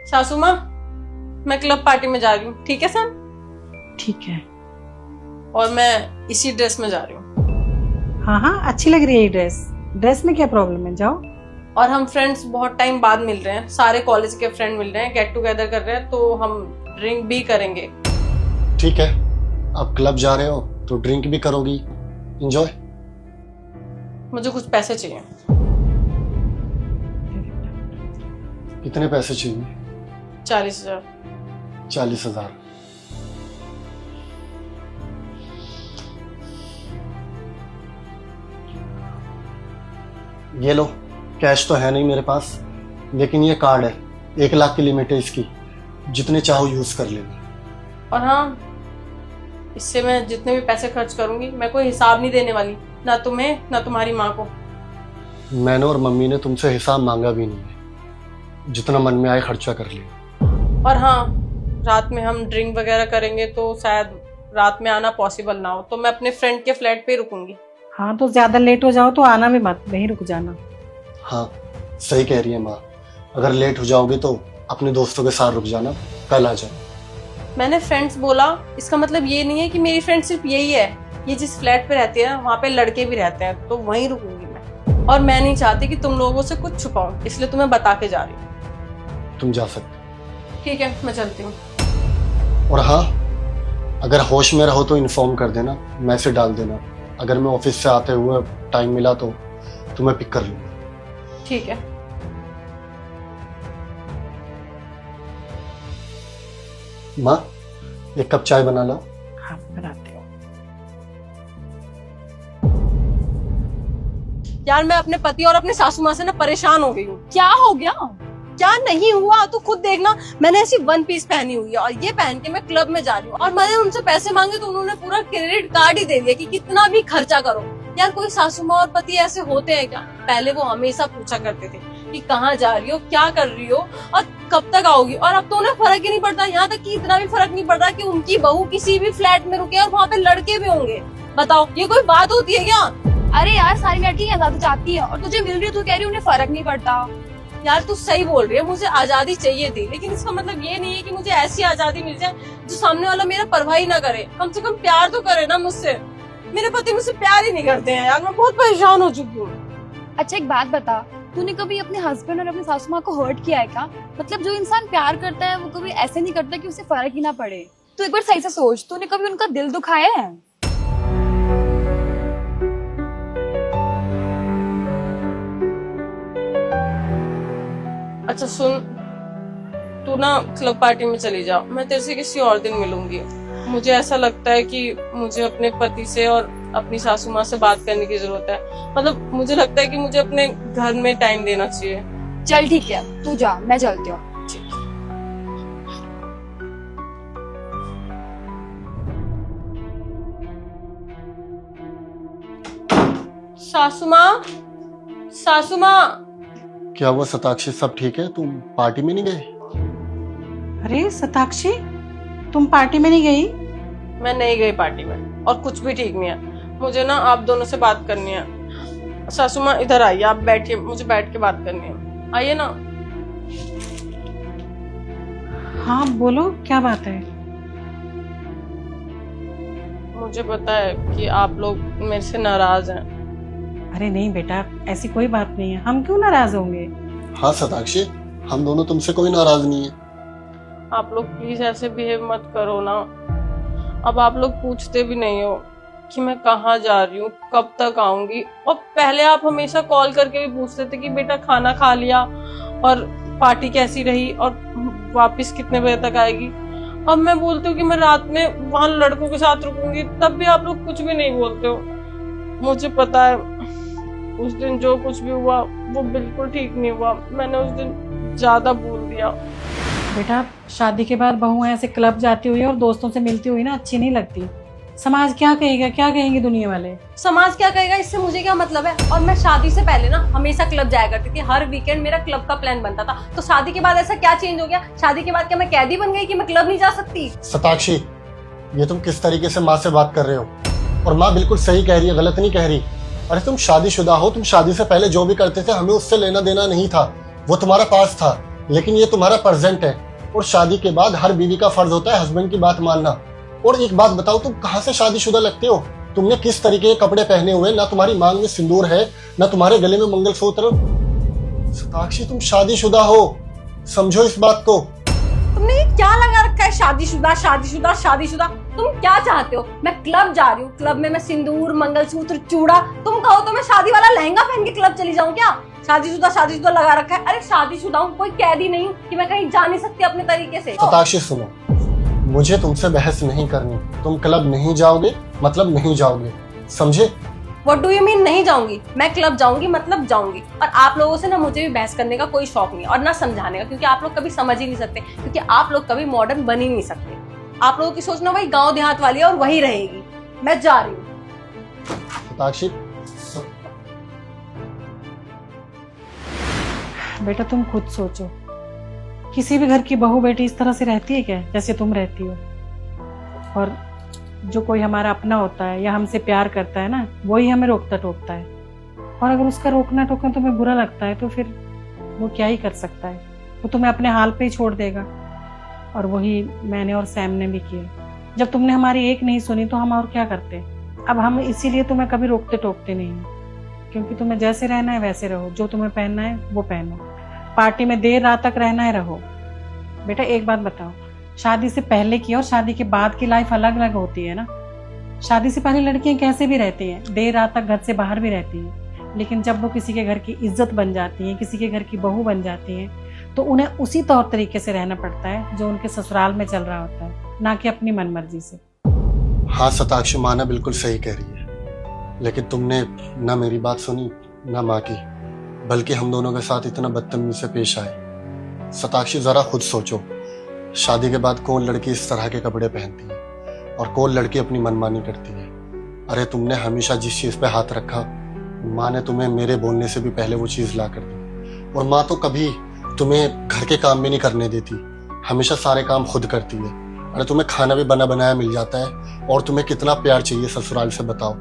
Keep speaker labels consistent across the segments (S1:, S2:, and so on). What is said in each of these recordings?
S1: सासू माँ, मैं क्लब पार्टी में जा रही हूँ, ठीक है सर?
S2: ठीक है।
S1: और मैं इसी ड्रेस में जा रही हूँ।
S2: हाँ हाँ, अच्छी लग रही है ये ड्रेस। ड्रेस में क्या प्रॉब्लम है, जाओ।
S1: और हम फ्रेंड्स बहुत टाइम बाद मिल रहे हैं, सारे कॉलेज के फ्रेंड मिल रहे हैं, गेट टुगेदर कर रहे हैं, तो हम ड्रिंक भी करेंगे।
S3: ठीक है, आप क्लब जा रहे हो तो ड्रिंक भी करोगी, एंजॉय।
S1: मुझे कुछ पैसे चाहिए।
S3: कितने पैसे चाहिए?
S1: 40,000।
S3: 40,000। ये लो, कैश तो है नहीं मेरे पास, लेकिन ये कार्ड है, 1 लाख की लिमिट है इसकी, जितने चाहो यूज कर लेना।
S1: और हाँ, इससे मैं जितने भी पैसे खर्च करूंगी मैं कोई हिसाब नहीं देने वाली, ना तुम्हें ना तुम्हारी माँ को।
S3: मैंने और मम्मी ने तुमसे हिसाब मांगा भी नहीं है, जितना मन में आए खर्चा कर लिया।
S1: और हाँ, रात में हम ड्रिंक वगैरह करेंगे तो शायद रात में आना पॉसिबल ना हो, तो मैं अपने फ्रेंड के फ्लैट पे रुकूंगी।
S2: हाँ, तो ज्यादा लेट हो जाओ तो आना भी मत, वहीं रुक जाना।
S3: हाँ, सही कह रही है माँ, अगर लेट हो जाओगे तो अपने दोस्तों के साथ रुक जाना, कल आ जाओ।
S1: मैंने फ्रेंड्स बोला, इसका मतलब ये नहीं है कि मेरी फ्रेंड सिर्फ यही है। ये जिस फ्लैट पे रहती है वहाँ पे लड़के भी रहते हैं, तो वहीं रुकूंगी मैं। और मैं नहीं चाहती कि तुम लोगों से कुछ छुपाऊं, इसलिए तुम्हें बता के जा रही हूँ।
S3: तुम जा सकते।
S1: ठीक है, मैं चलती हूँ।
S3: और हाँ, अगर होश में रहो तो इन्फॉर्म कर देना, मैसेज डाल देना, अगर मैं ऑफिस से आते हुए टाइम मिला तो तुम्हें पिक कर लूंगा।
S1: ठीक है।
S3: माँ, 1 कप चाय बना लो।
S2: हाँ, बनाते हो।
S1: यार, मैं अपने पति और अपने सासू माँ से ना परेशान हो गई हूँ।
S4: क्या हो गया?
S1: क्या नहीं हुआ, तो खुद देखना। मैंने ऐसी 1 पीस पहनी हुई है और ये पहन के मैं क्लब में जा रही हूँ, और मैंने उनसे पैसे मांगे तो उन्होंने पूरा क्रेडिट कार्ड ही दे दिया कि कितना भी खर्चा करो। यार, कोई सासू माँ और पति ऐसे होते हैं क्या? पहले वो हमेशा पूछा करते थे कि कहाँ जा रही हो, क्या कर रही हो और कब तक आओगी, और अब तो उन्हें फर्क ही नहीं पड़ता। यहाँ तक कि इतना भी फर्क नहीं पड़ रहा कि उनकी बहू किसी भी फ्लैट में रुके और वहाँ पे लड़के भी होंगे। बताओ, ये कोई बात होती है क्या?
S4: अरे यार, सारी लड़की आजादी चाहती है और तुझे मिल रही है, तू कह रही है उन्हें फर्क नहीं पड़ता।
S1: यार, तू सही बोल रही है, मुझे आजादी चाहिए थी, लेकिन इसका मतलब ये नहीं है कि मुझे ऐसी आजादी मिल जाए जो सामने वाला मेरा परवाह ही ना करे। कम से कम प्यार तो करे ना मुझसे। मेरे पति मुझसे प्यार ही नहीं करते हैं यार, मैं बहुत परेशान हो चुकी हूँ।
S4: अच्छा, एक बात बता, तूने कभी अपने हस्बैंड और अपनी सासू माँ को हर्ट किया है क्या? मतलब जो इंसान प्यार करता है वो कभी ऐसे नहीं करता कि उसे फर्क ही ना पड़े। तू एक बार सही से सोच, तूने कभी उनका दिल दुखाया है?
S1: अच्छा सुन, तू ना क्लब पार्टी में चली जा, मैं तेरे से किसी और दिन मिलूंगी। मुझे ऐसा लगता है कि मुझे अपने पति से और अपनी सासू माँ से बात करने की जरूरत है। मतलब मुझे लगता है कि मुझे अपने घर में टाइम देना चाहिए।
S4: चल ठीक है, तू जा, मैं चलती हूँ।
S1: सासू माँ, सासू माँ।
S3: क्या हुआ शताक्षी, सब ठीक है? तुम पार्टी में नहीं गए?
S2: अरे शताक्षी, तुम पार्टी में नहीं गई?
S1: मैं नहीं गई पार्टी में, और कुछ भी ठीक नहीं है। मुझे ना आप दोनों से बात करनी है। सासू माँ, इधर आइए, आप बैठिए, मुझे बैठ के बात करनी है। आइए ना।
S2: हाँ बोलो, क्या बात है?
S1: मुझे पता है कि आप लोग मेरे से नाराज हैं।
S2: अरे नहीं बेटा, ऐसी कोई बात नहीं है, हम क्यों नाराज होंगे?
S3: हाँ शताक्षी, हम दोनों तुमसे कोई नाराज नहीं है।
S1: आप लोग प्लीज ऐसे बिहेव मत करो ना। अब आप लोग पूछते भी नहीं हो कि मैं कहाँ जा रही हूँ, कब तक आऊंगी। और पहले आप हमेशा कॉल करके भी पूछते थे कि बेटा खाना खा लिया और पार्टी कैसी रही और वापस कितने बजे तक आएगी। अब मैं बोलती हूँ कि मैं रात में वहां लड़कों के साथ रुकूंगी, तब भी आप लोग कुछ भी नहीं बोलते हो। मुझे पता है उस दिन जो कुछ भी हुआ वो बिल्कुल ठीक नहीं हुआ। मैंने उस दिन ज्यादा बोल दिया।
S2: बेटा, शादी के बाद बहुएं ऐसे क्लब जाती हुई और दोस्तों से मिलती हुई ना अच्छी नहीं लगती। समाज क्या कहेगा, क्या कहेंगे दुनिया वाले?
S1: समाज क्या कहेगा, इससे मुझे क्या मतलब है? और मैं शादी से पहले ना हमेशा क्लब जाया करती थी, हर वीकेंड मेरा क्लब का प्लान बनता था। तो शादी के बाद ऐसा क्या चेंज हो गया? शादी के बाद क्या मैं कैदी बन गई कि मैं क्लब नहीं जा सकती?
S3: शताक्षी, ये तुम किस तरीके से माँ से बात कर रहे हो? और माँ बिल्कुल सही कह रही है, गलत नहीं कह रही। अरे तुम शादीशुदा हो, तुम शादी से पहले जो भी करते थे हमें उससे लेना देना नहीं था, वो तुम्हारा पास था। लेकिन ये तुम्हारा प्रेजेंट है, और शादी के बाद हर बीवी का फर्ज होता है हस्बैंड की बात मानना। और एक बात बताओ, तुम कहाँ से शादीशुदा लगते हो? तुमने किस तरीके के कपड़े पहने हुए, ना तुम्हारी मांग में सिंदूर है, ना तुम्हारे गले में मंगलसूत्र। सताक्षी, तुम शादीशुदा हो, समझो इस बात को।
S5: तुमने ये क्या लगा रखा है, शादीशुदा शादीशुदा शादीशुदा? तुम क्या चाहते हो? मैं क्लब जा रही हूँ, क्लब में मैं सिंदूर, मंगलसूत्र, चूड़ा, तुम कहो तो मैं शादी वाला लहंगा पहन के क्लब चली जाऊँ क्या? शादीशुदा शादीशुदा लगा रखा है। अरे शादीशुदा हूँ, कोई कैदी नहीं हूँ कि मैं कहीं जा नहीं सकती अपने तरीके से।
S3: सताक्षी सुनो, मुझे तुमसे बहस नहीं करनी। तुम क्लब नहीं जाओगे मतलब नहीं जाओगे, समझे?
S5: What do you mean नहीं जाऊंगी? मैं क्लब जाऊंगी मतलब जाऊंगी। और आप लोगों से ना मुझे भी बहस करने का कोई शौक नहीं है और ना समझाने का, क्योंकि आप लोग कभी समझ ही नहीं सकते, क्योंकि आप लोग कभी मॉडर्न बन ही नहीं सकते। आप लोगों की सोच ना वही गांव देहात वाली है और वही रहेगी। मैं जा रही हूँ।
S3: सताक्षी,
S2: बेटा तुम खुद सोचो, किसी भी घर की बहू बेटी इस तरह से रहती है क्या जैसे तुम रहती हो? और जो कोई हमारा अपना होता है या हमसे प्यार करता है ना, वही हमें रोकता टोकता है। और अगर उसका रोकना टोकना तुम्हें बुरा लगता है तो फिर वो क्या ही कर सकता है, वो तुम्हें अपने हाल पे ही छोड़ देगा। और वही मैंने और सैम ने भी किया। जब तुमने हमारी एक नहीं सुनी तो हम और क्या करते। अब हम इसीलिए तुम्हें कभी रोकते टोकते नहीं हैं, क्योंकि तुम्हें जैसे रहना है वैसे रहो, जो तुम्हें पहनना है वो पहनो, पार्टी में देर रात तक रहना है रहो। बेटा एक बात बताओ, शादी से पहले की और शादी के बाद की लाइफ अलग अलग होती है ना। शादी से पहले लड़कियां कैसे भी रहती हैं, देर रात तक घर से बाहर भी रहती हैं, लेकिन जब वो किसी के घर की इज्जत बन जाती हैं, किसी के घर की बहू बन जाती हैं, तो उन्हें उसी तौर तरीके से रहना पड़ता है जो उनके ससुराल में चल रहा होता है, ना कि अपनी मनमर्जी से।
S3: हाँ सताक्षी, माना बिल्कुल सही कह रही है, लेकिन तुमने ना मेरी बात सुनी ना माँ की, बल्कि हम दोनों के साथ इतना बदतमीजी से पेश आए। सताक्षी जरा खुद सोचो, शादी के बाद कौन लड़की इस तरह के कपड़े पहनती है और कौन लड़की अपनी मनमानी करती है? अरे तुमने हमेशा जिस चीज पे हाथ रखा, माँ ने तुम्हें मेरे बोलने से भी पहले वो चीज ला कर दी। और माँ तो कभी तुम्हें घर के काम भी नहीं करने देती, हमेशा सारे काम खुद करती है। अरे तुम्हें खाना भी बना बनाया मिल जाता है, और तुम्हें कितना प्यार चाहिए ससुराल से बताओ।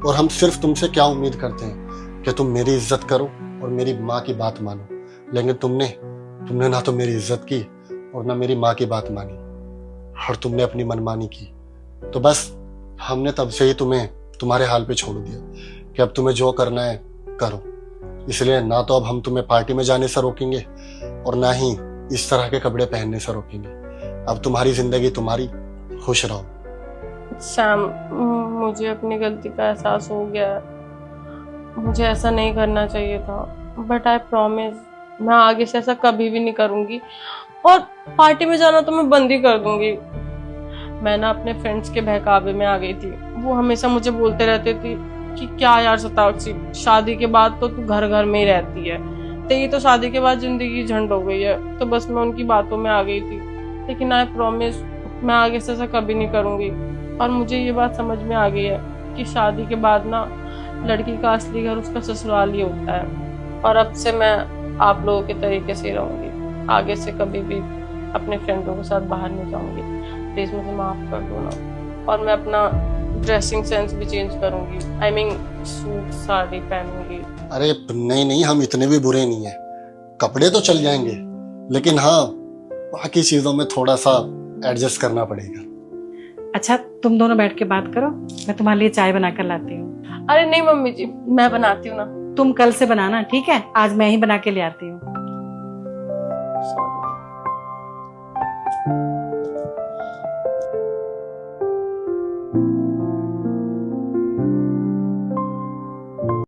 S3: और हम सिर्फ तुमसे क्या उम्मीद करते हैं कि तुम मेरी इज्जत करो और मेरी माँ की बात मानो, लेकिन तुमने ना तो मेरी इज्जत की और ना मेरी माँ की बात मानी, और तुमने अपनी मनमानी की। तो बस हमने तब से ही तुम्हें तुम्हारे हाल पे छोड़ दिया कि अब तुम्हें जो करना है करो। इसलिए ना तो अब हम तुम्हें पार्टी में जाने से रोकेंगे और ना ही इस तरह के कपड़े पहनने से रोकेंगे। अब तुम्हारी जिंदगी तुम्हारी, खुश रहो।
S1: सैम, मुझे अपनी गलती का एहसास हो गया है, मुझे ऐसा नहीं करना चाहिए था, बट आई प्रॉमिस मैं आगे से ऐसा कभी भी नहीं करूंगी। और पार्टी में जाना तो मैं बंद ही कर दूंगी। मैं ना अपने फ्रेंड्स के बहकावे में आ गई थी, वो हमेशा मुझे बोलते रहते थे कि क्या यार सताक्षी, शादी के बाद तो तू घर घर में ही रहती है, तेरी तो शादी के बाद जिंदगी झंड हो गई है। तो बस मैं उनकी बातों में आ गई थी, लेकिन आई प्रॉमिस मैं आगे से ऐसा कभी नहीं करूंगी। और मुझे ये बात समझ में आ गई है कि शादी के बाद ना लड़की का असली घर उसका ससुराल ही होता है। और अब से मैं आप लोगों के तरीके से रहूंगी, आगे से कभी भी अपने फ्रेंडों के साथ बाहर नहीं जाऊंगी। प्लीज मुझे माफ कर दो ना। और मैं अपना ड्रेसिंग सेंस भी चेंज करूंगी, आई मीन सूट साड़ी पहनूंगी।
S3: अरे नहीं, हम इतने भी बुरे नहीं है, कपड़े तो चल जाएंगे, लेकिन हाँ बाकी चीजों में थोड़ा सा एडजस्ट करना पड़ेगा।
S2: अच्छा तुम दोनों बैठ के बात करो, मैं तुम्हारे लिए चाय बना कर लाती हूँ।
S1: अरे नहीं मम्मी जी, मैं बनाती हूँ ना।
S2: तुम कल से बनाना, ठीक है? आज मैं ही बना के ले आती हूँ।